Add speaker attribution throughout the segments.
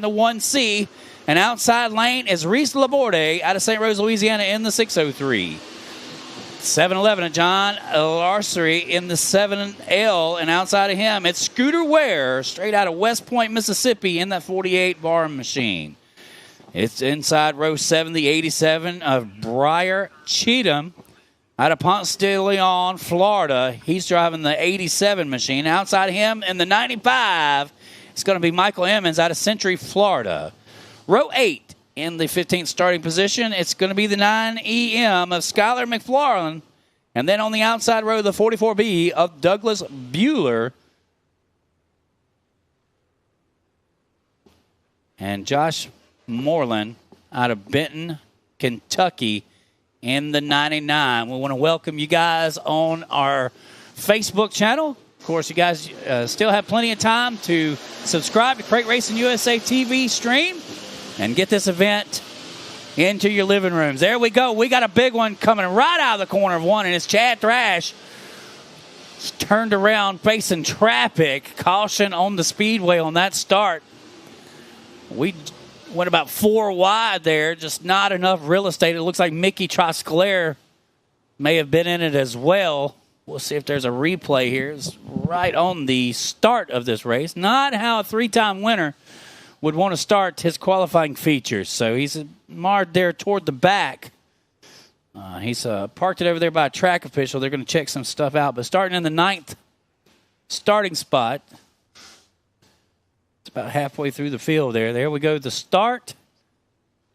Speaker 1: the 1C. And outside lane is Reese Laborde out of St. Rose, Louisiana in the 603. 7-11 at John Larcery in the 7L, and outside of him, it's Scooter Ware, straight out of West Point, Mississippi, in that 48 bar machine. It's inside row 7, the 87 of Briar Cheatham out of Ponce de Leon, Florida. He's driving the 87 machine. Outside of him in the 95, it's going to be Michael Emmons out of Century, Florida. Row 8. In the 15th starting position, it's going to be the 9EM of Skylar McFarland. And then on the outside row, the 44B of Douglas Bueller. And Josh Moreland out of Benton, Kentucky in the 99. We want to welcome you guys on our Facebook channel. Of course, you guys still have plenty of time to subscribe to Crate Racing USA TV stream and get this event into your living rooms. There we go. We got a big one coming right out of the corner of one, and it's Chad Thrash. It's turned around facing traffic. Caution on the speedway on that start. We went about 4 wide there, just not enough real estate. It looks like Mickey Trosclair may have been in it as well. We'll see if there's a replay here. It's right on the start of this race. Not how a 3-time winner would want to start his qualifying features. So he's marred there toward the back. He's parked it over there by a track official. They're going to check some stuff out. But starting in the 9th starting spot, it's about halfway through the field there. There we go, the start.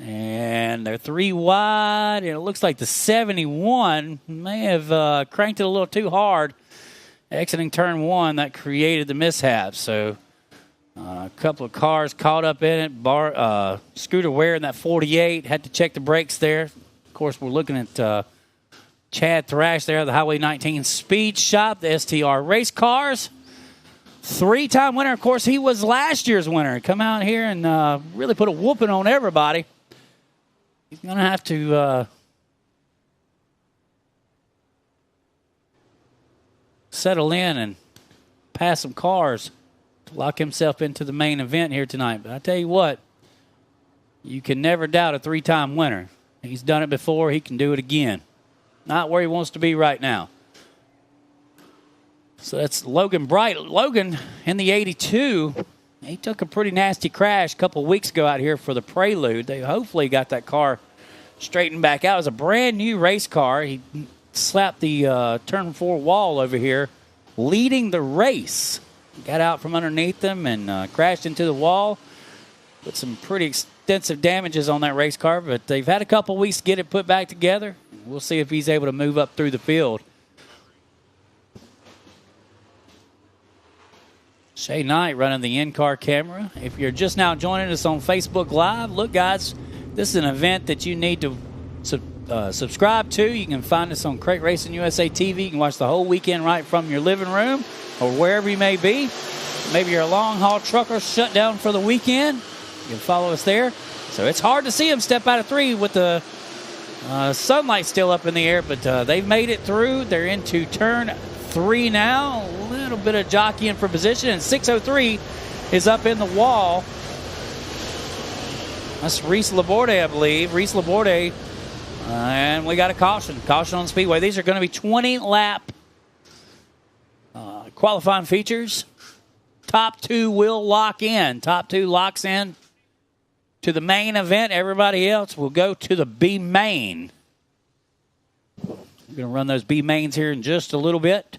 Speaker 1: And they're 3 wide. And it looks like the 71 may have cranked it a little too hard. Exiting turn 1, that created the mishap. So a couple of cars caught up in it. Scooter Ware in that 48 had to check the brakes there. Of course, we're looking at Chad Thrash there, the Highway 19 Speed Shop, the STR Race Cars. 3-time winner. Of course, he was last year's winner. Come out here and really put a whooping on everybody. He's going to have to settle in and pass some cars to lock himself into the main event here tonight. But I tell you what, you can never doubt a 3-time winner. He's done it before. He can do it again. Not where he wants to be right now. So that's Logan Bright. Logan in the 82, he took a pretty nasty crash a couple weeks ago out here for the Prelude. They hopefully got that car straightened back out. It was a brand new race car. He slapped the turn 4 wall over here, leading the race. Got out from underneath them and crashed into the wall. Put some pretty extensive damages on that race car, but they've had a couple weeks to get it put back together. We'll see if he's able to move up through the field. Shay Knight running the in-car camera. If you're just now joining us on Facebook Live, look, guys, this is an event that you need to subscribe to. You can find us on Crate Racing USA TV. You can watch the whole weekend right from your living room or wherever you may be. Maybe you're a long-haul trucker shut down for the weekend. You can follow us there. So it's hard to see them step out of 3 with the sunlight still up in the air, but they've made it through. They're into turn 3 now. A little bit of jockeying for position, and 603 is up in the wall. That's Reese Laborde, I believe. Reese Laborde. And we got a caution. Caution on the speedway. These are going to be 20-lap qualifying features. Top 2 will lock in. Top 2 locks in to the main event. Everybody else will go to the B main. We're going to run those B mains here in just a little bit.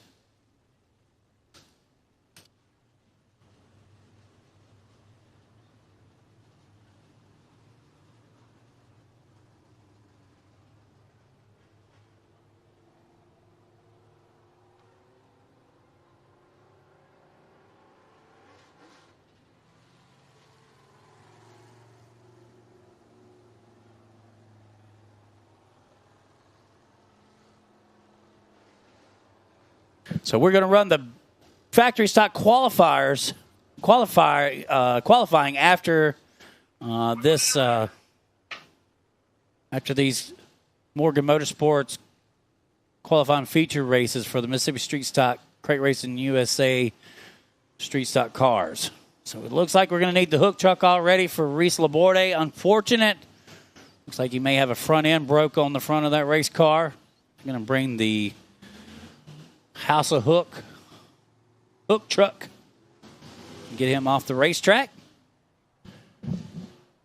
Speaker 1: So we're going to run the factory stock qualifying after after these Morgan Motorsports qualifying feature races for the Mississippi Street Stock Crate Racing USA Street Stock cars. So it looks like we're going to need the hook truck already for Reese Laborde. Unfortunate. Looks like he may have a front end broke on the front of that race car. Going to bring the House of hook truck. Get him off the racetrack.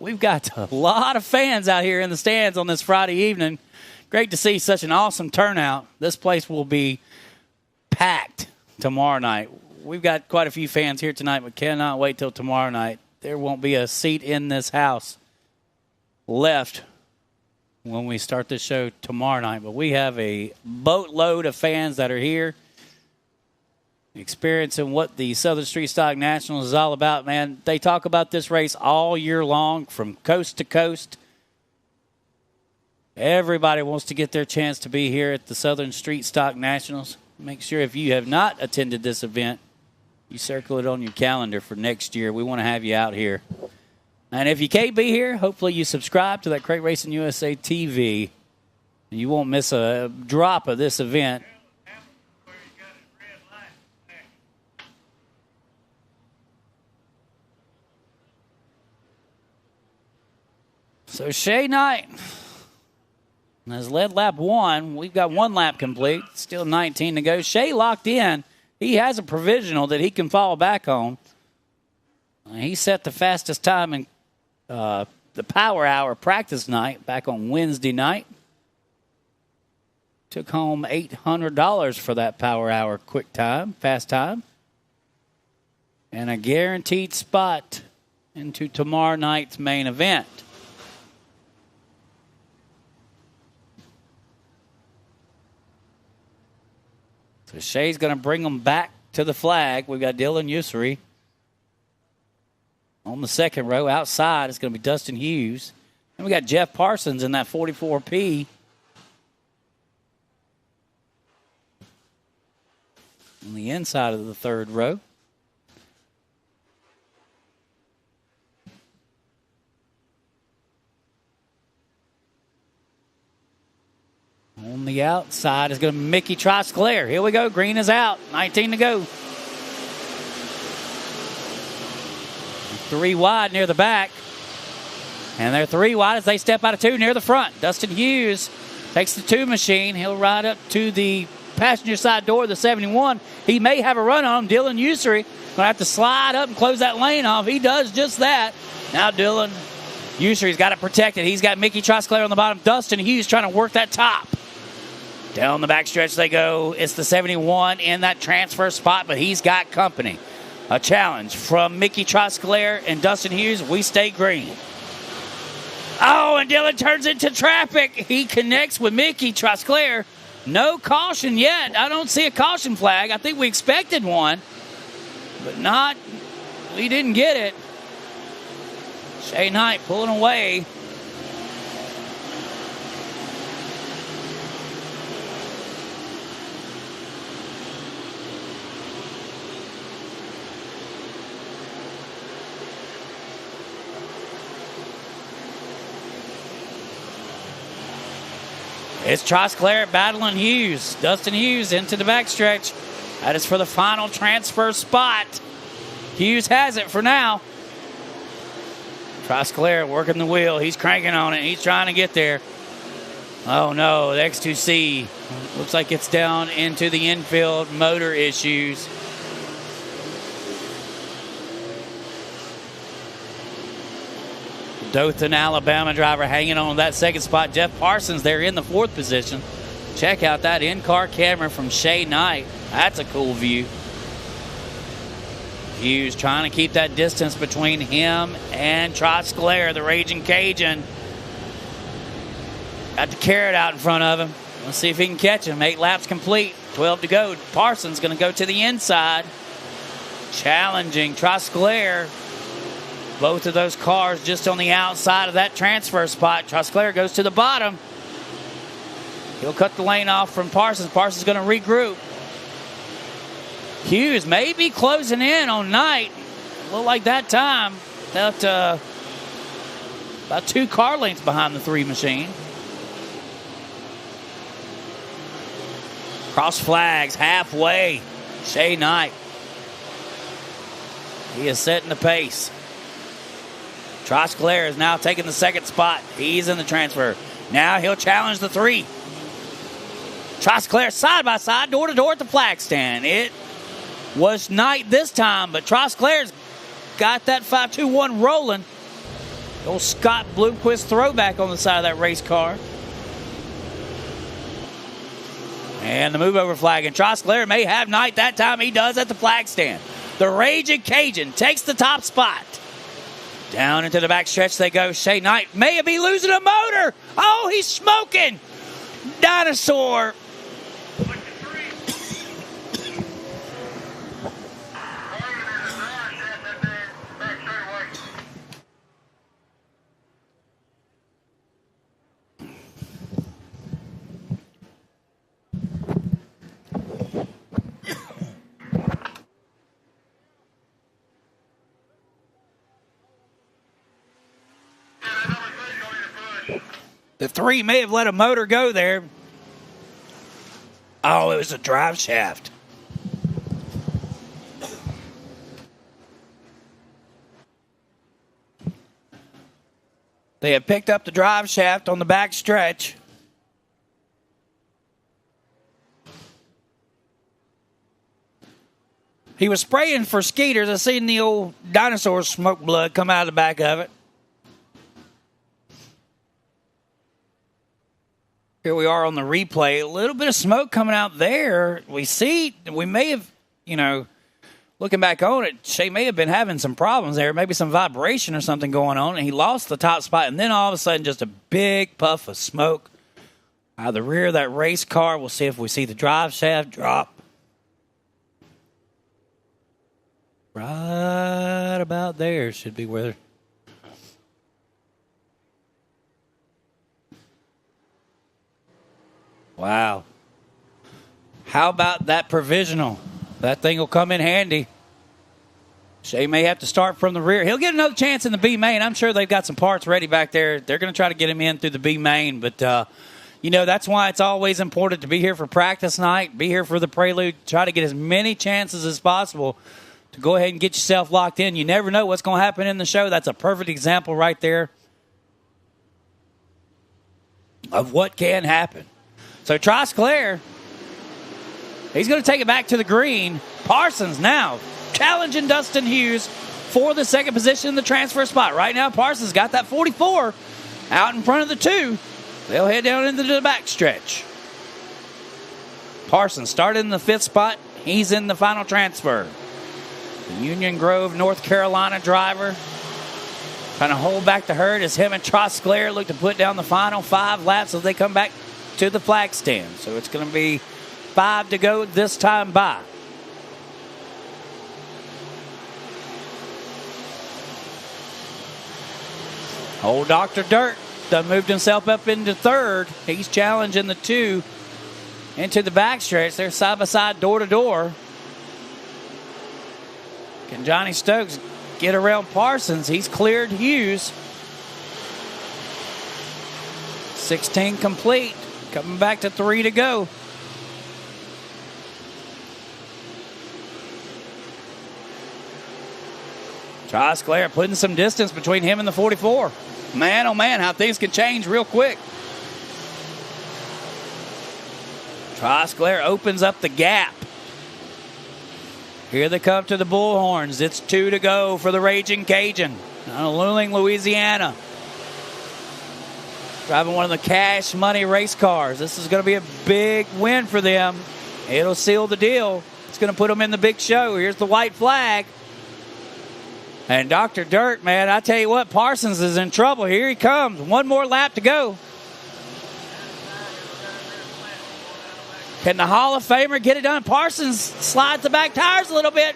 Speaker 1: We've got a lot of fans out here in the stands on this Friday evening. Great to see such an awesome turnout. This place will be packed tomorrow night. We've got quite a few fans here tonight, but cannot wait till tomorrow night. There won't be a seat in this house left when we start this show tomorrow night. But we have a boatload of fans that are here experiencing what the Southern Street Stock Nationals is all about, man. They talk about this race all year long from coast to coast. Everybody wants to get their chance to be here at the Southern Street Stock Nationals. Make sure if you have not attended this event, you circle it on your calendar for next year. We want to have you out here. And if you can't be here, hopefully you subscribe to that Crate Racing USA TV. And you won't miss a drop of this event. So Shay Knight has led lap 1. We've got 1 lap complete. Still 19 to go. Shay locked in. He has a provisional that he can fall back on. He set the fastest time in the Power Hour practice night back on Wednesday night. Took home $800 for that Power Hour quick time, fast time. And a guaranteed spot into tomorrow night's main event. So Shay's going to bring them back to the flag. We've got Dylan Ussery on the second row. Outside it's going to be Dustin Hughes. And we got Jeff Parsons in that 44P. On the inside of the third row. On the outside is going to be Mickey Trosclair. Here we go. Green is out. 19 to go. 3 wide near the back. And they're 3 wide as they step out of 2 near the front. Dustin Hughes takes the 2 machine. He'll ride up to the passenger side door of the 71. He may have a run on him. Dylan Ussery going to have to slide up and close that lane off. He does just that. Now Dylan Ussery's got it protected. He's got Mickey Trosclair on the bottom. Dustin Hughes trying to work that top. Down the backstretch they go. It's the 71 in that transfer spot, but he's got company. A challenge from Mickey Trosclair and Dustin Hughes. We stay green. Oh, and Dylan turns into traffic. He connects with Mickey Trosclair. No caution yet. I don't see a caution flag. I think we expected one, but not. We didn't get it. Shay Knight pulling away. It's Trosclair battling Hughes. Dustin Hughes into the backstretch. That is for the final transfer spot. Hughes has it for now. Trosclair working the wheel. He's cranking on it. He's trying to get there. Oh, no. The X2C looks like it's down into the infield. Motor issues. Dothan, Alabama driver hanging on that second spot. Jeff Parsons there in the 4th position. Check out that in-car camera from Shay Knight. That's a cool view. Hughes trying to keep that distance between him and Trosclair, the Raging Cajun. Got the carrot out in front of him. Let's see if he can catch him. 8 laps complete. 12 to go. Parsons going to go to the inside. Challenging Trosclair. Both of those cars just on the outside of that transfer spot. Trosclair goes to the bottom. He'll cut the lane off from Parsons. Parsons going to regroup. Hughes may be closing in on Knight. Look like that time. About 2 car lengths behind the 3 machine. Cross flags halfway. Shay Knight. He is setting the pace. Trosclair is now taking the second spot. He's in the transfer. Now he'll challenge the 3. Trosclair side by side, door to door at the flag stand. It was Knight this time, but Trosclair's got that 5-2-1 rolling. Old Scott Bloomquist throwback on the side of that race car. And the move over flag. And Trosclair may have Knight that time. He does at the flag stand. The Raging Cajun takes the top spot. Down into the back stretch they go. Shea Knight may be losing a motor. Oh, he's smoking. Dinosaur. The 3 may have let a motor go there. Oh, it was a drive shaft. They had picked up the drive shaft on the back stretch. He was spraying for Skeeters. I seen the old dinosaur smoke blood come out of the back of it. Here we are on the replay. A little bit of smoke coming out there. We may have, looking back on it, Shea may have been having some problems there. Maybe some vibration or something going on. And he lost the top spot. And then all of a sudden, just a big puff of smoke out of the rear of that race car. We'll see if we see the drive shaft drop. Right about there should be where... Wow. How about that provisional? That thing will come in handy. Shea may have to start from the rear. He'll get another chance in the B main. I'm sure they've got some parts ready back there. They're going to try to get him in through the B main. But, that's why it's always important to be here for practice night, be here for the prelude, try to get as many chances as possible to go ahead and get yourself locked in. You never know what's going to happen in the show. That's a perfect example right there of what can happen. So Trosclair, he's going to take it back to the green. Parsons now challenging Dustin Hughes for the second position in the transfer spot. Right now, Parsons got that 44 out in front of the 2. They'll head down into the backstretch. Parsons started in the 5th spot. He's in the final transfer. The Union Grove, North Carolina driver trying to hold back the herd as him and Trosclair look to put down the final 5 laps as they come back to the flag stand. So it's going to be 5 to go this time by. Old Dr. Dirt done moved himself up into 3rd. He's challenging the 2 into the backstretch. They're side by side, door to door. Can Johnny Stokes get around Parsons? He's cleared Hughes. 16 complete. Coming back to 3 to go. Trosclair putting some distance between him and the 44. Man, oh man, how things can change real quick. Trosclair opens up the gap. Here they come to the Bullhorns. It's 2 to go for the Raging Cajun out of Luling, Louisiana. Driving one of the cash money race cars. This is going to be a big win for them. It'll seal the deal. It's going to put them in the big show. Here's the white flag. And Dr. Dirt, man, I tell you what, Parsons is in trouble. Here he comes. One more lap to go. Can the Hall of Famer get it done? Parsons slides the back tires a little bit.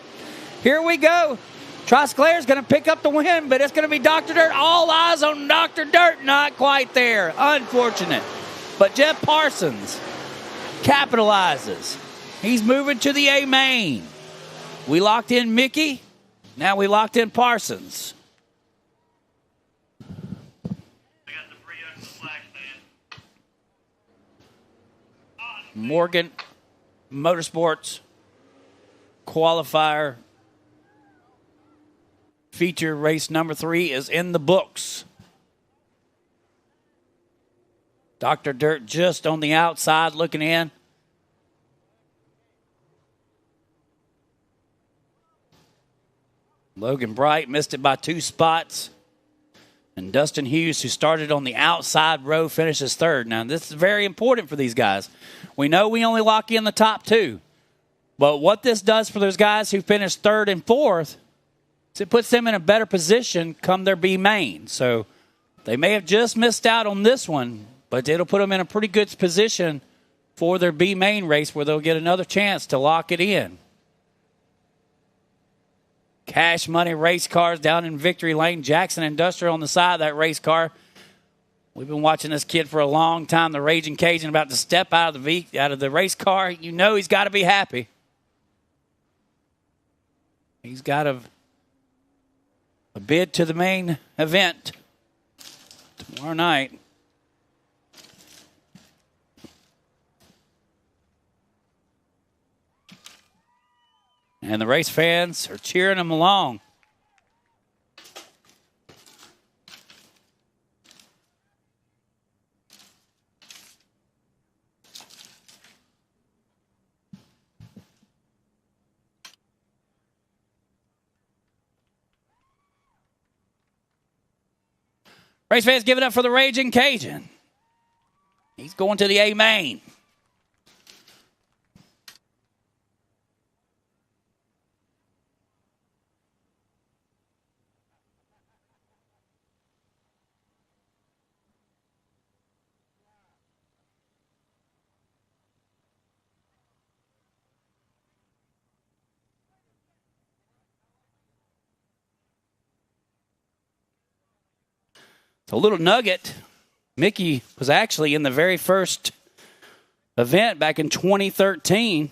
Speaker 1: Here we go. Trosclair is going to pick up the win, but it's going to be Dr. Dirt. All eyes on Dr. Dirt. Not quite there. Unfortunate. But Jeff Parsons capitalizes. He's moving to the A main. We locked in Mickey. Now we locked in Parsons. Morgan Motorsports Qualifier feature race number 3 is in the books. Dr. Dirt just on the outside looking in. Logan Bright missed it by 2 spots. And Dustin Hughes, who started on the outside row, finishes third. Now, this is very important for these guys. We know we only lock in the top 2. But what this does for those guys who finish third and fourth is it puts them in a better position come their B main. So they may have just missed out on this one, but it'll put them in a pretty good position for their B main race where they'll get another chance to lock it in. Cash Money race cars down in Victory Lane. Jackson Industrial on the side of that race car. We've been watching this kid for a long time. The Raging Cajun about to step out of the race car. You know he's got to be happy. He's got a bid to the main event tomorrow night. And the race fans are cheering him along. Race fans give it up for the Raging Cajun. He's going to the A main. A little nugget. Mickey was actually in the very first event back in 2013.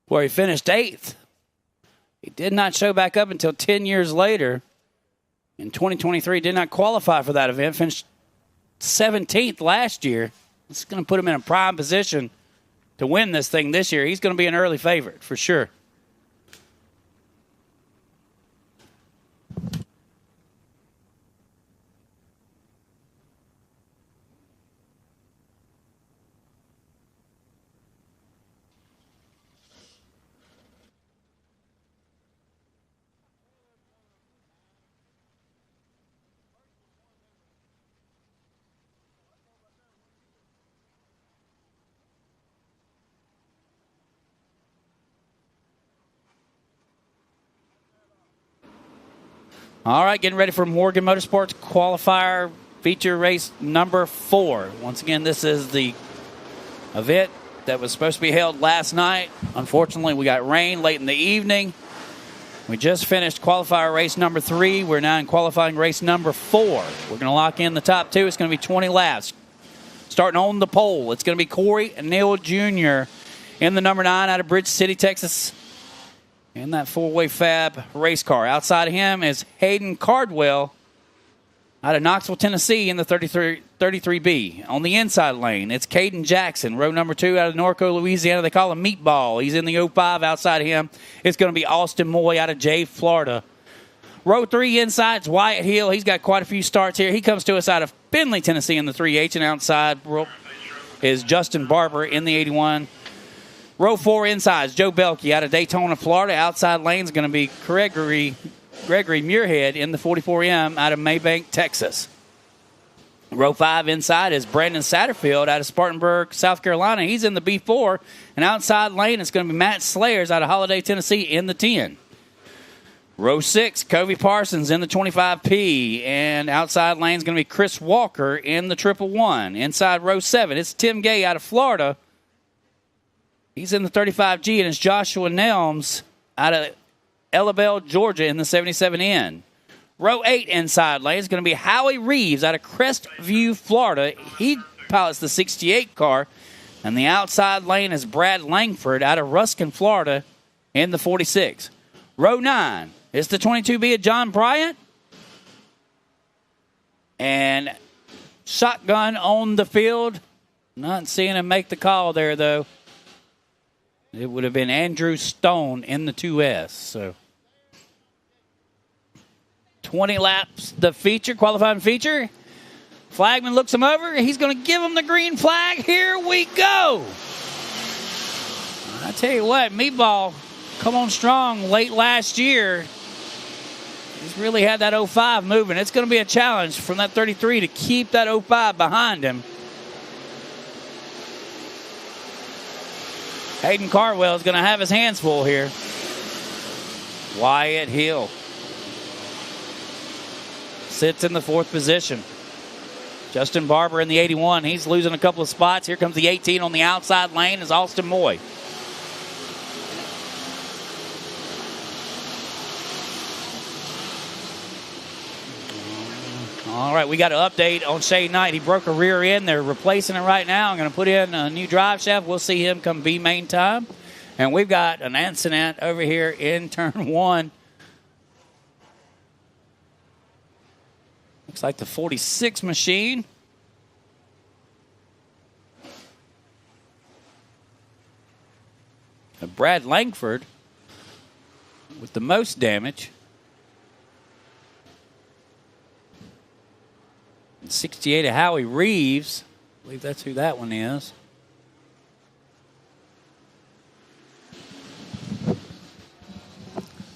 Speaker 1: Where he finished 8th. He did not show back up until 10 years later. In 2023, did not qualify for that event. Finished 17th last year. It's going to put him in a prime position to win this thing this year. He's going to be an early favorite for sure. All right, getting ready for Morgan Motorsports Qualifier feature race number 4. Once again, this is the event that was supposed to be held last night. Unfortunately, we got rain late in the evening. We just finished qualifier race number 3. We're now in qualifying race number 4. We're going to lock in the top 2. It's going to be 20 laps. Starting on the pole, it's going to be Corey Neal Jr. in the number 9 out of Bridge City, Texas. In that 4-way fab race car. Outside of him is Hayden Cardwell out of Knoxville, Tennessee in the 33B. On the inside lane, it's Caden Jackson, row number 2 out of Norco, Louisiana. They call him Meatball. He's in the 05. Outside of him, it's going to be Austin Moy out of Jay, Florida. Row 3 inside is Wyatt Hill. He's got quite a few starts here. He comes to us out of Findlay, Tennessee in the 3H. And outside is Justin Barber in the 81. Row 4 inside is Joe Belkey out of Daytona, Florida. Outside lane is going to be Gregory Muirhead in the 44M out of Maybank, Texas. Row 5 inside is Brandon Satterfield out of Spartanburg, South Carolina. He's in the B4. And outside lane is going to be Matt Slayers out of Holiday, Tennessee in the 10. Row 6, Covey Parsons in the 25P. And outside lane is going to be Chris Walker in the 111. Inside row 7, it's Tim Gay out of Florida. He's in the 35G, and it's Joshua Nelms out of Ellabelle, Georgia in the 77N. Row 8 inside lane is going to be Howie Reeves out of Crestview, Florida. He pilots the 68 car. And the outside lane is Brad Langford out of Ruskin, Florida in the 46. Row 9 is the 22B of John Bryant. And shotgun on the field. Not seeing him make the call there, though. It would have been Andrew Stone in the 2S. So 20 laps, the feature, qualifying feature. Flagman looks him over. He's going to give him the green flag. Here we go. I tell you what, Meatball come on strong late last year. He's really had that 05 moving. It's going to be a challenge from that 33 to keep that 05 behind him. Hayden Cardwell is going to have his hands full here. Wyatt Hill sits in the 4th position. Justin Barber in the 81. He's losing a couple of spots. Here comes the 18 on the outside lane is Austin Moy. All right, we got an update on Shane Knight. He broke a rear end. They're replacing it right now. I'm going to put in a new drive shaft. We'll see him come B main time. And we've got an incident over here in turn 1. Looks like the 46 machine. Brad Langford with the most damage. 68 of Howie Reeves. I believe that's who that one is.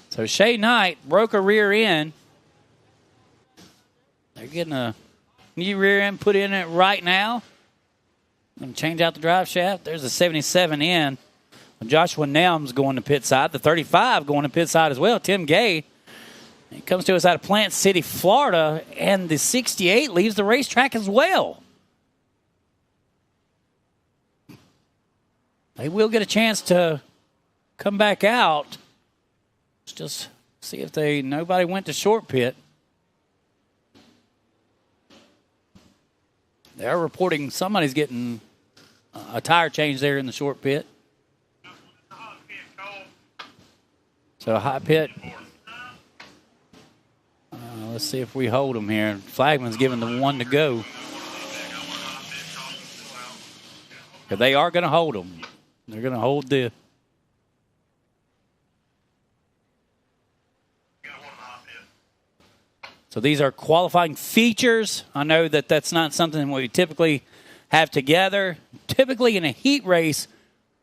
Speaker 1: So Shay Knight broke a rear end. They're getting a new rear end put in it right now. I'm going to change out the drive shaft. There's a 77 in. Joshua Nelms going to pit side. The 35 going to pit side as well. Tim Gay. He comes to us out of Plant City, Florida, and the 68 leaves the racetrack as well. They will get a chance to come back out. Let's just see if nobody went to short pit. They are reporting somebody's getting a tire change there in the short pit. So high pit. Let's see if we hold them here. Flagman's giving the 1 to go. But they are going to hold them. They're going to hold the. So these are qualifying features. I know that that's not something we typically have together. Typically in a heat race,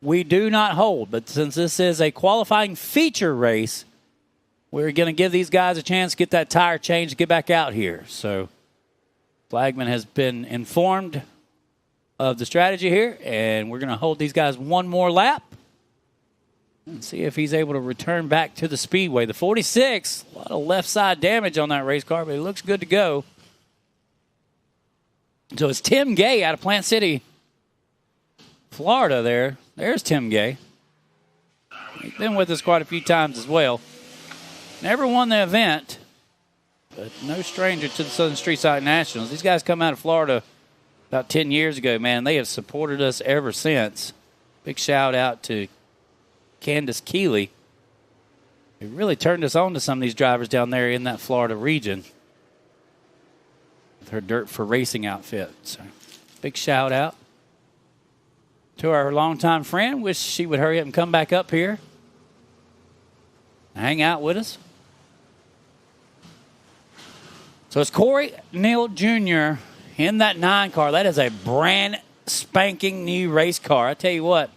Speaker 1: we do not hold. But since this is a qualifying feature race, we're going to give these guys a chance to get that tire changed, get back out here. So Flagman has been informed of the strategy here, and we're going to hold these guys one more lap and see if he's able to return back to the speedway. The 46, a lot of left side damage on that race car, but it looks good to go. So it's Tim Gay out of Plant City, Florida there. There's Tim Gay. He's been with us quite a few times as well. Never won the event, but no stranger to the Southern Street Stock Nationals. These guys come out of Florida about 10 years ago, man. They have supported us ever since. Big shout out to Candace Keeley. They really turned us on to some of these drivers down there in that Florida region with her Dirt for Racing outfit. So big shout out to our longtime friend. Wish she would hurry up and come back up here. Hang out with us. So it's Corey Neal Jr. in that 9 car. That is a brand spanking new race car. I tell you what,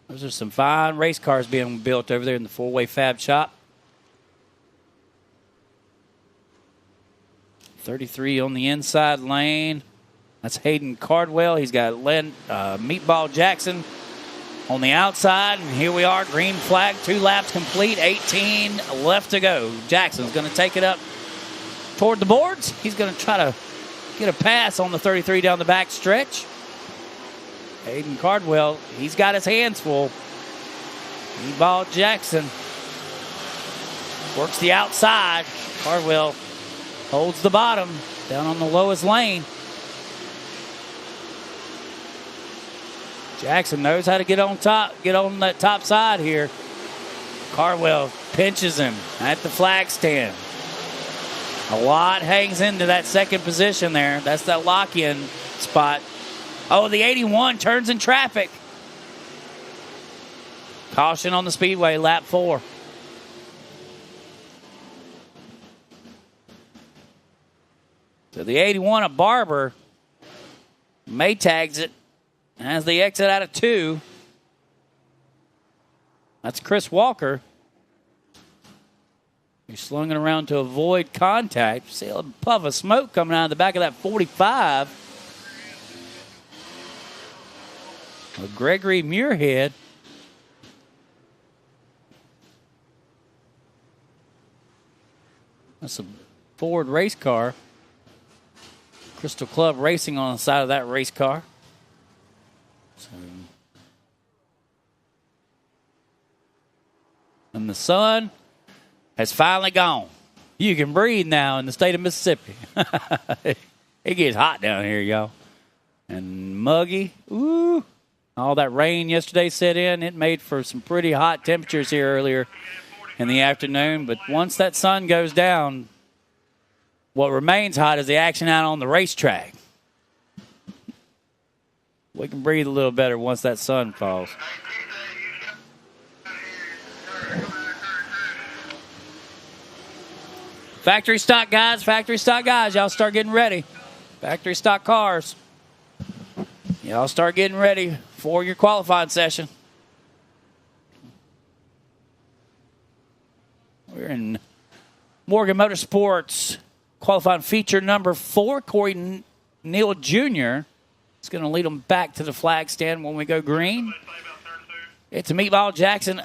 Speaker 1: those are some fine race cars being built over there in the 4-way fab shop. 33 on the inside lane. That's Hayden Cardwell. He's got Meatball Jackson on the outside, and here we are, green flag, 2 laps complete, 18 left to go. Jackson's going to take it up toward the boards. He's going to try to get a pass on the 33 down the back stretch. Hayden Cardwell, he's got his hands full. Meatball Jackson works the outside. Cardwell holds the bottom down on the lowest lane. Jackson knows how to get on top, get on that top side here. Cardwell pinches him at the flag stand. A lot hangs into that second position there. That's that lock-in spot. Oh, the 81 turns in traffic. Caution on the speedway, lap 4. So the 81 of Barber, May tags it as they exit out of 2. That's Chris Walker. He's slung it around to avoid contact. See a puff of smoke coming out of the back of that 45. With Gregory Muirhead. That's a Ford race car. Crystal Club Racing on the side of that race car. So, and the sun has finally gone. You can breathe now in the state of Mississippi. It gets hot down here, y'all. And muggy. Ooh. All that rain yesterday set in. It made for some pretty hot temperatures here earlier in the afternoon. But once that sun goes down, what remains hot is the action out on the racetrack. We can breathe a little better once that sun falls. Factory stock guys, y'all start getting ready. Factory stock cars. Y'all start getting ready for your qualifying session. We're in Morgan Motorsports qualifying feature number 4. Corey Neal Jr. is going to lead them back to the flag stand when we go green. It's Meatball Jackson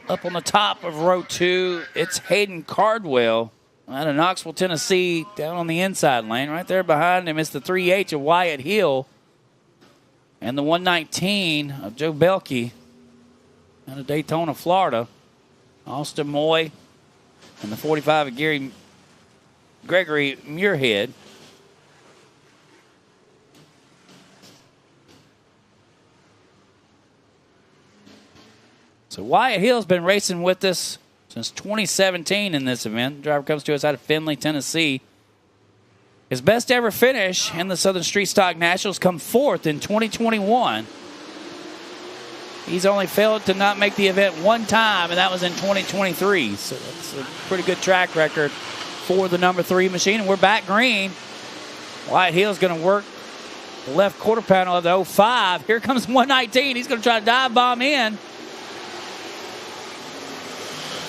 Speaker 1: up on the top of row 2. It's Hayden Cardwell out of Knoxville, Tennessee, down on the inside lane. Right there behind him is the 3H of Wyatt Hill. And the 119 of Joe Belkey out of Daytona, Florida. Austin Moy and the 45 of Gregory Muirhead. So Wyatt Hill's been racing with us since 2017 in this event. The driver comes to us out of Findlay, Tennessee. His best ever finish in the Southern Street Stock Nationals come 4th in 2021. He's only failed to not make the event one time, and that was in 2023. So that's a pretty good track record for the number 3 machine. And we're back green. Wyatt Hill's going to work the left quarter panel of the 05. Here comes 119. He's going to try to dive bomb in.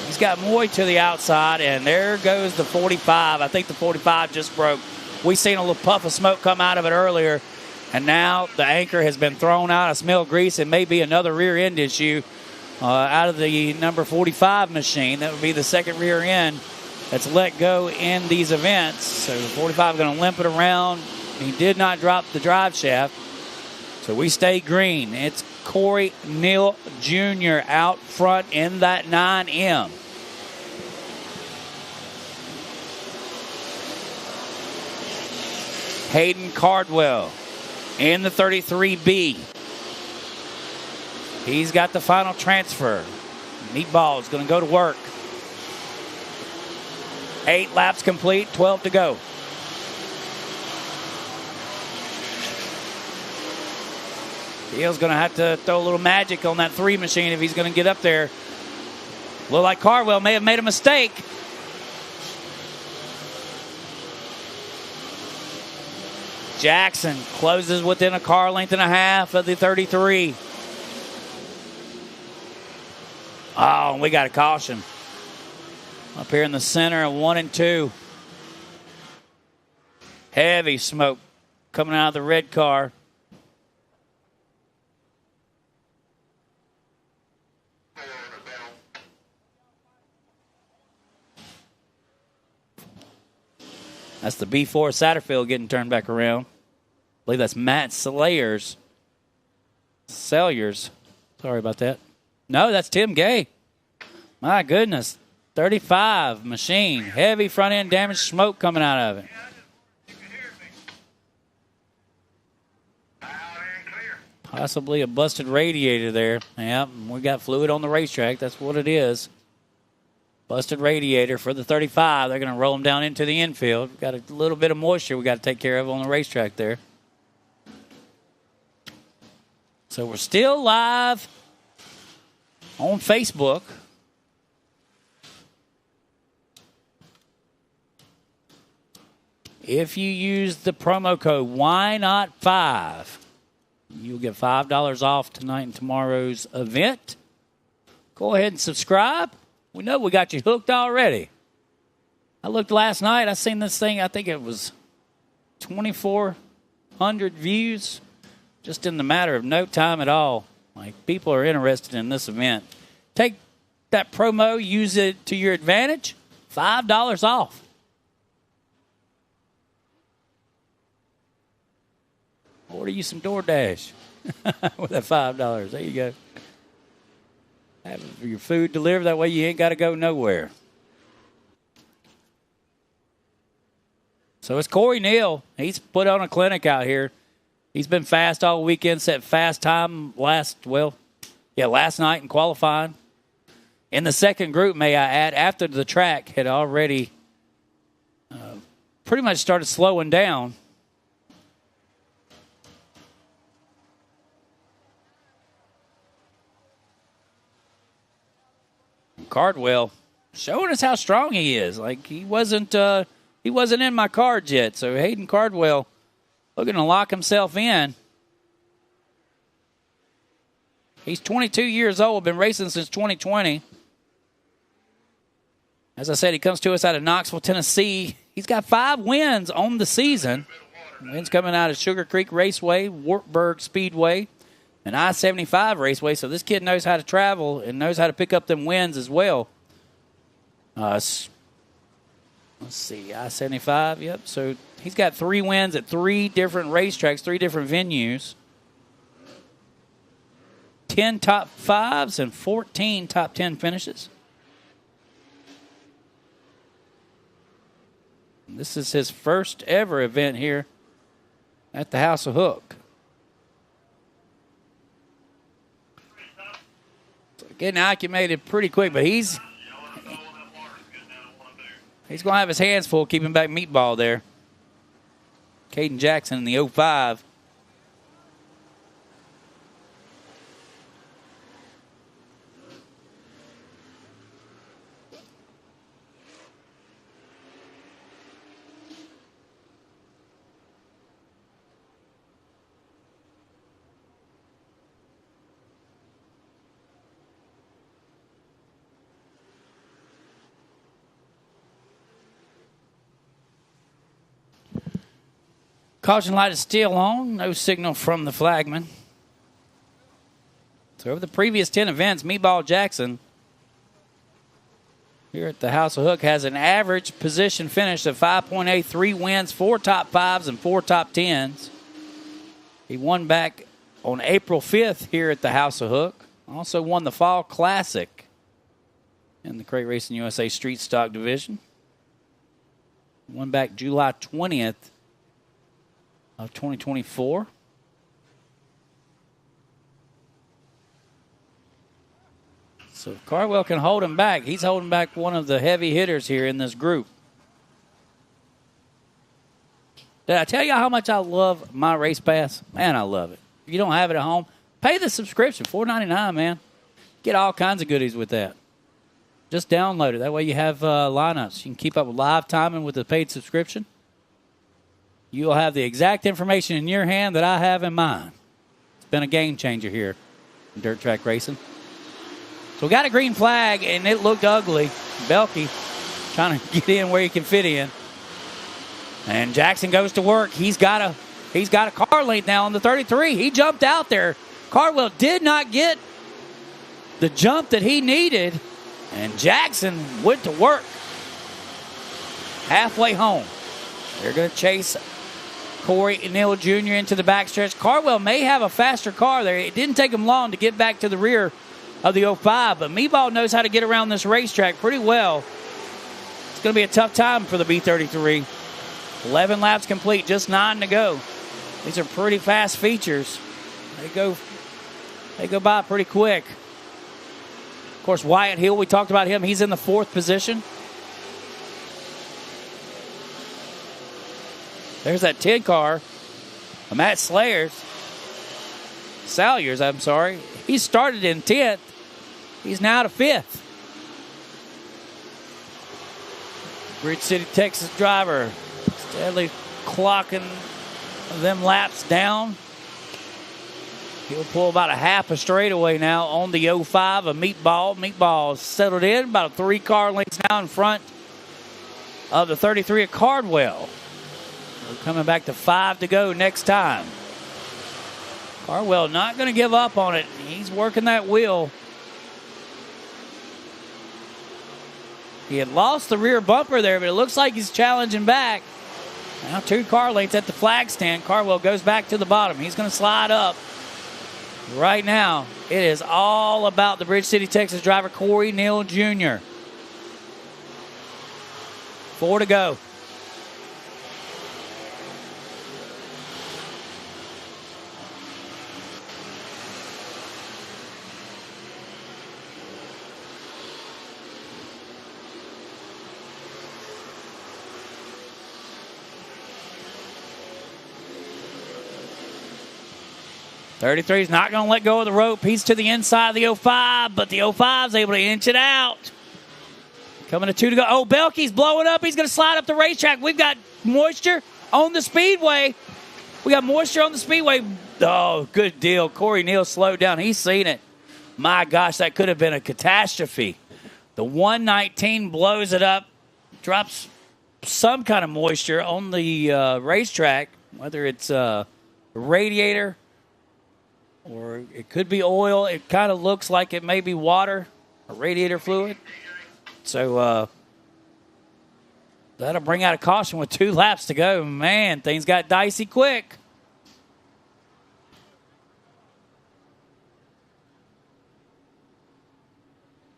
Speaker 1: He's got Moy to the outside, and there goes the 45. I think the 45 just broke. We seen a little puff of smoke come out of it earlier, and now the anchor has been thrown out. I smell grease. It may be another rear end issue out of the number 45 machine. That would be the second rear end that's let go in these events. So the 45 is going to limp it around. He did not drop the drive shaft, so we stay green. It's Corey Neal Jr. out front in that 9M. Hayden Cardwell in the 33B. He's got the final transfer. Meatball is going to go to work. 8 laps complete, 12 to go. Hill's going to have to throw a little magic on that 3 machine if he's going to get up there. Look like Cardwell may have made a mistake. Jackson closes within a car length and a half of the 33. Oh, we got a caution up here in the center of 1 and 2. Heavy smoke coming out of the red car. That's the B4 Satterfield getting turned back around. I believe that's Matt Salyers. Sorry about that. No, that's Tim Gay. My goodness. 35 machine. Heavy front end damage, smoke coming out of it. Possibly a busted radiator there. Yeah, we got fluid on the racetrack. That's what it is. Busted radiator for the 35. They're going to roll them down into the infield. Got a little bit of moisture we got to take care of on the racetrack there. So we're still live on Facebook. If you use the promo code Whynot5, you'll get $5 off tonight and tomorrow's event. Go ahead and subscribe. We know we got you hooked already. I looked last night. I seen this thing. I think it was 2,400 views just in the matter of no time at all. Like, people are interested in this event. Take that promo, use it to your advantage. $5 off. Order you some DoorDash with that $5. There you go. Have your food delivered. That way you ain't got to go nowhere. So it's Corey Neal. He's put on a clinic out here. He's been fast all weekend, set fast time last night in qualifying. In the second group, may I add, after the track had already pretty much started slowing down. Cardwell showing us how strong he is. Like, he wasn't in my cards yet. So Hayden Cardwell looking to lock himself in. He's 22 years old, been racing since 2020. As I said, he comes to us out of Knoxville, Tennessee. He's got 5 wins on the season. Wins coming out of Sugar Creek Raceway, Wartburg Speedway, and I-75 Raceway. So this kid knows how to travel and knows how to pick up them wins as well. Let's see, I-75, yep. So he's got 3 wins at 3 different racetracks, 3 different venues. 10 top 5s and 14 top 10 finishes. And this is his first ever event here at the House of Hook. So getting acclimated pretty quick, but he's going to have his hands full keeping back Meatball there. Caden Jackson in the 05. Caution light is still on. No signal from the flagman. So over the previous 10 events, Meatball Jackson here at the House of Hook has an average position finish of 5.8, 3 wins, 4 top 5s, and 4 top 10s. He won back on April 5th here at the House of Hook. Also won the Fall Classic in the Crate Racing USA Street Stock Division. Won back July 20th. Of 2024. So if Cardwell can hold him back, he's holding back one of the heavy hitters here in this group. Did I tell you how much I love my race pass? Man, I love it. If you don't have it at home, pay the subscription, $4.99, man. Get all kinds of goodies with that. Just download it. That way you have lineups. You can keep up with live timing with the paid subscription. You'll have the exact information in your hand that I have in mine. It's been a game changer here in dirt track racing. So we got a green flag, and it looked ugly. Belke trying to get in where he can fit in. And Jackson goes to work. He's got a car length now on the 33. He jumped out there. Cardwell did not get the jump that he needed, and Jackson went to work halfway home. They're going to chase Corey Neal Jr. into the backstretch. Cardwell may have a faster car there. It didn't take him long to get back to the rear of the 05, but Meatball knows how to get around this racetrack pretty well. It's going to be a tough time for the B33. 11 laps complete, just 9 to go. These are pretty fast features. They go by pretty quick. Of course, Wyatt Hill, we talked about him. He's in the 4th position. There's that 10 car. Matt Salyers, he started in 10th. He's now to 5th. Bridge City, Texas driver steadily clocking them laps down. He'll pull about a half a straightaway now on the 05 of Meatball. Meatball settled in about 3 car lengths now in front of the 33 of Cardwell. We're coming back to 5 to go next time. Cardwell not going to give up on it. He's working that wheel. He had lost the rear bumper there, but it looks like he's challenging back. Now 2 car lengths at the flag stand. Cardwell goes back to the bottom. He's going to slide up. Right now, it is all about the Bridge City, Texas driver, Corey Neal Jr. 4 to go. .33's not going to let go of the rope. He's to the inside of the 05, but the 05's able to inch it out. Coming to 2 to go. Oh, Belkey's blowing up. He's going to slide up the racetrack. We've got moisture on the speedway. Oh, good deal. Corey Neal slowed down. He's seen it. My gosh, that could have been a catastrophe. The 119 blows it up, drops some kind of moisture on the racetrack, whether it's a radiator or it could be oil. It kind of looks like it may be water or radiator fluid. So that'll bring out a caution with 2 laps to go. Man, things got dicey quick.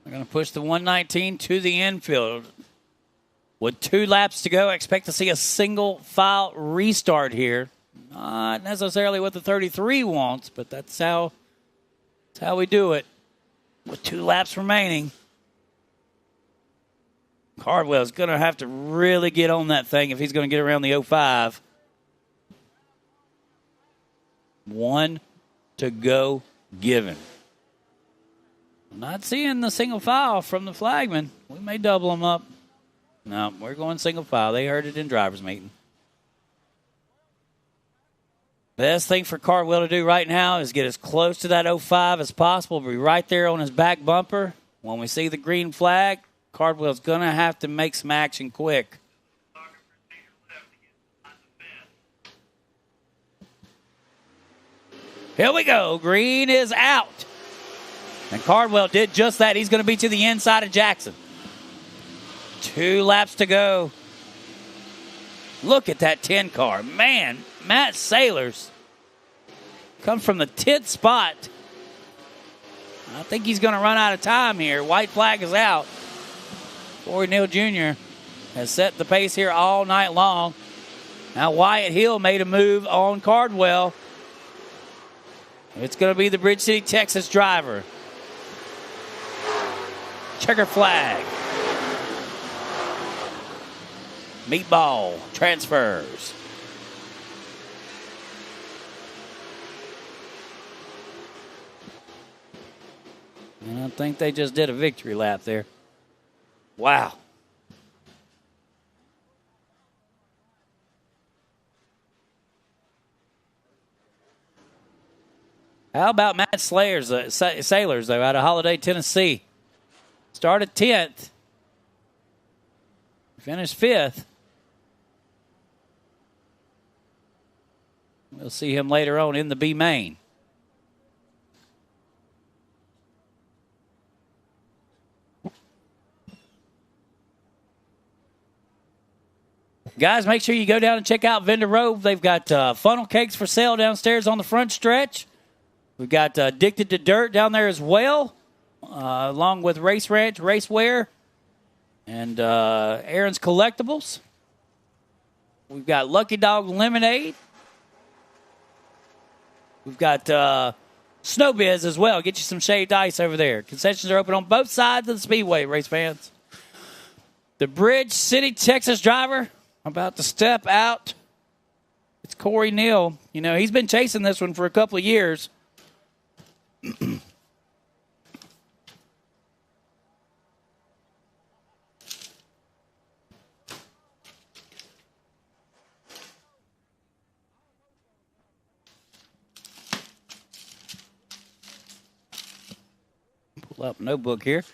Speaker 1: They're going to push the 119 to the infield. With 2 laps to go, I expect to see a single file restart here. Not necessarily what the 33 wants, but that's how we do it. With 2 laps remaining, Cardwell's going to have to really get on that thing if he's going to get around the 05. 1 to go given. I'm not seeing the single file from the flagman. We may double them up. No, we're going single file. They heard it in driver's meeting. Best thing for Cardwell to do right now is get as close to that 05 as possible. Be right there on his back bumper. When we see the green flag, Cardwell's going to have to make some action quick. Here we go. Green is out. And Cardwell did just that. He's going to be to the inside of Jackson. 2 laps to go. Look at that 10 car. Man, Matt Sailors comes from the 10th spot. I think he's going to run out of time here. White flag is out. Corey Neal Jr. has set the pace here all night long. Now Wyatt Hill made a move on Cardwell. It's going to be the Bridge City, Texas driver. Checker flag. Meatball transfers. And I think they just did a victory lap there. Wow. How about Matt Sailors, though, out of Holiday, Tennessee? Started 10th. Finished 5th. We'll see him later on in the B main. Guys, make sure you go down and check out Vendor Row. They've got funnel cakes for sale downstairs on the front stretch. We've got Addicted to Dirt down there as well, along with Race Ranch, Racewear, and Aaron's Collectibles. We've got Lucky Dog Lemonade. We've got Snowbiz as well. Get you some shaved ice over there. Concessions are open on both sides of the speedway, race fans. The Bridge City, Texas driver about to step out. It's Corey Neal. You know, he's been chasing this one for a couple of years. pull up a notebook here.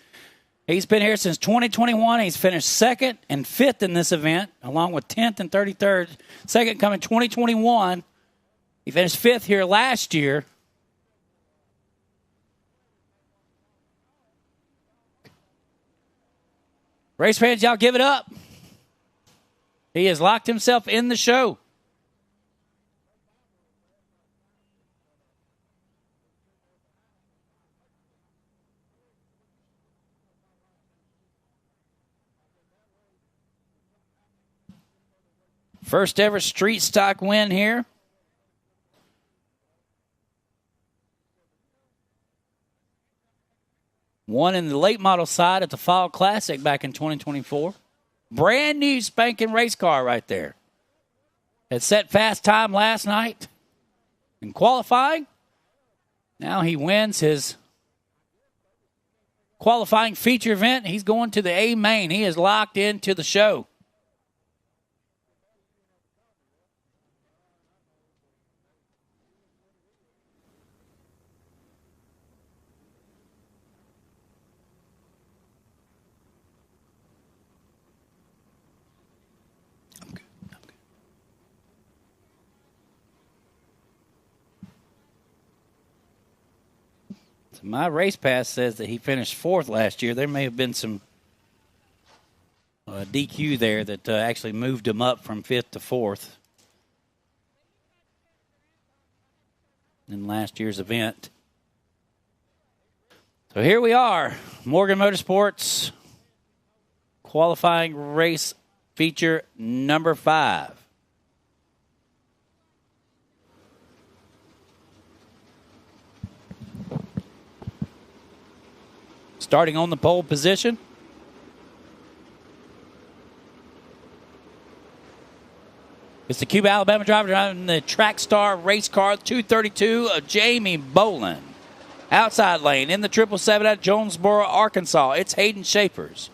Speaker 1: He's been here since 2021. He's finished 2nd and 5th in this event, along with 10th and 33rd. Second coming 2021. He finished 5th here last year. Race fans, y'all give it up. He has locked himself in the show. First ever street stock win here. Won in the late model side at the Fall Classic back in 2024. Brand new spanking race car right there. Had set fast time last night in qualifying. Now he wins his qualifying feature event. He's going to the A main. He is locked into the show. My race pass says that he finished 4th last year. There may have been some DQ there that actually moved him up from 5th to 4th in last year's event. So here we are, Morgan Motorsports qualifying race feature number 5. Starting on the pole position. It's the Cuba, Alabama driver driving the Track Star race car 232 of Jamie Boland. Outside lane in the 777 out of Jonesboro, Arkansas. It's Hayden Shapers.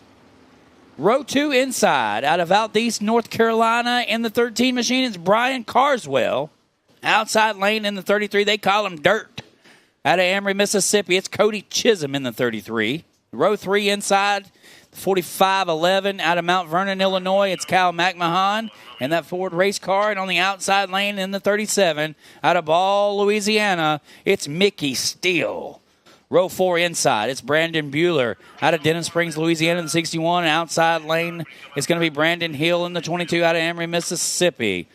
Speaker 1: Row 2 inside out of Valdez, North Carolina. In the 13 machine, it's Brian Carswell. Outside lane in the 33, they call him Dirt. Out of Emory, Mississippi, it's Cody Chisholm in the 33. Row 3 inside, 4511 out of Mount Vernon, Illinois, it's Cal McMahon and that Ford race car. And on the outside lane in the 37, out of Ball, Louisiana, it's Mickey Steele. Row 4 inside, it's Brandon Bueller out of Denham Springs, Louisiana in the 61. Outside lane, it's going to be Brandon Hill in the 22 out of Emory, Mississippi.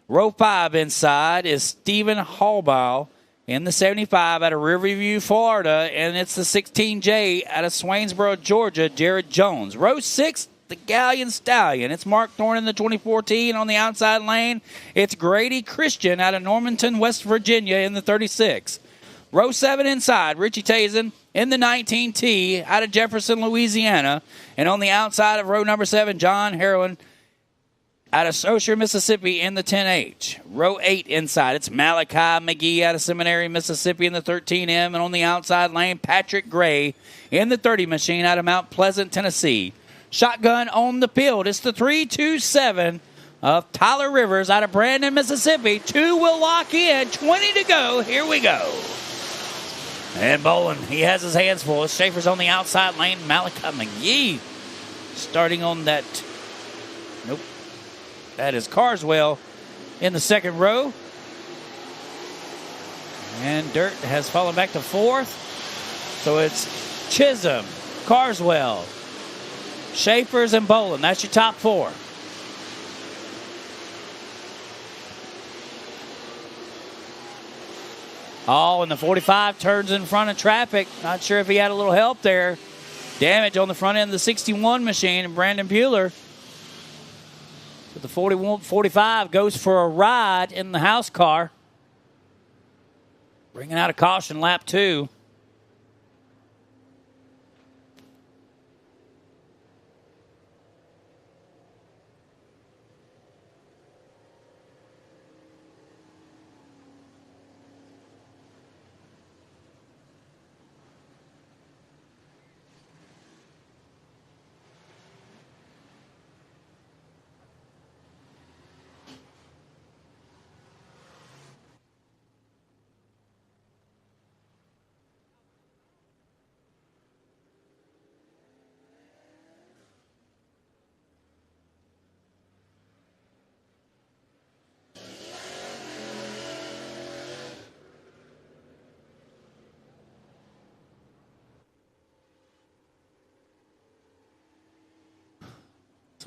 Speaker 1: Row 5 inside is Stephen Hallbaugh in the 75 out of Riverview, Florida, and it's the 16J out of Swainsboro, Georgia, Jared Jones. Row 6, the Galleon Stallion. It's Mark Thorne in the 2014. On the outside lane, it's Grady Christian out of Normanton, West Virginia in the 36. Row 7 inside, Richie Tazen in the 19T out of Jefferson, Louisiana. And on the outside of row number 7, John Harrowin out of Saucier, Mississippi in the 10H. Row 8 inside, it's Malachi McGee out of Seminary, Mississippi in the 13M. And on the outside lane, Patrick Gray in the 30 machine out of Mount Pleasant, Tennessee. Shotgun on the field. It's the 327 of Tyler Rivers out of Brandon, Mississippi. 2 will lock in. 20 to go. Here we go. And Boland, he has his hands full. Schaefer's on the outside lane. Malachi McGee starting on that. Nope. That is Carswell in the second row. And Dirt has fallen back to 4th. So it's Chisholm, Carswell, Schaefer's, and Boland. That's your top 4. All in the 45, turns in front of traffic. Not sure if he had a little help there. Damage on the front end of the 61 machine, and Brandon Bueller. But the 45 goes for a ride in the house car. Bringing out a caution, lap 2.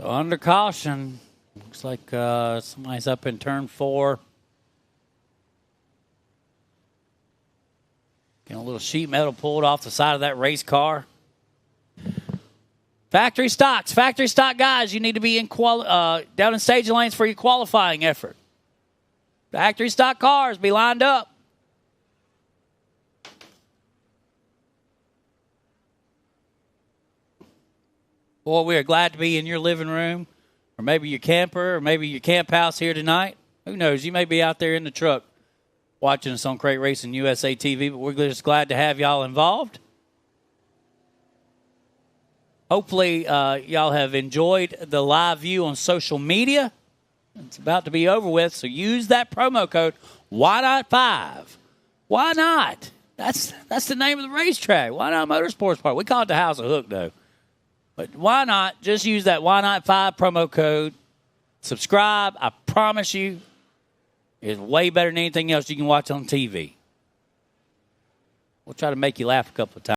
Speaker 1: So under caution. Looks like somebody's up in turn 4. Getting a little sheet metal pulled off the side of that race car. Factory stock guys, you need to be in down in stage lanes for your qualifying effort. Factory stock cars, be lined up. Boy, we are glad to be in your living room, or maybe your camper, or maybe your camp house here tonight. Who knows? You may be out there in the truck watching us on Crate Racing USA TV, but we're just glad to have y'all involved. Hopefully, y'all have enjoyed the live view on social media. It's about to be over with, so use that promo code Whynot5. Why not? That's the name of the racetrack. Whynot Motorsports Park. We call it the House of Hook, though. But why not just use that Whynot5 promo code? Subscribe. I promise you, it's way better than anything else you can watch on TV. We'll try to make you laugh a couple of times.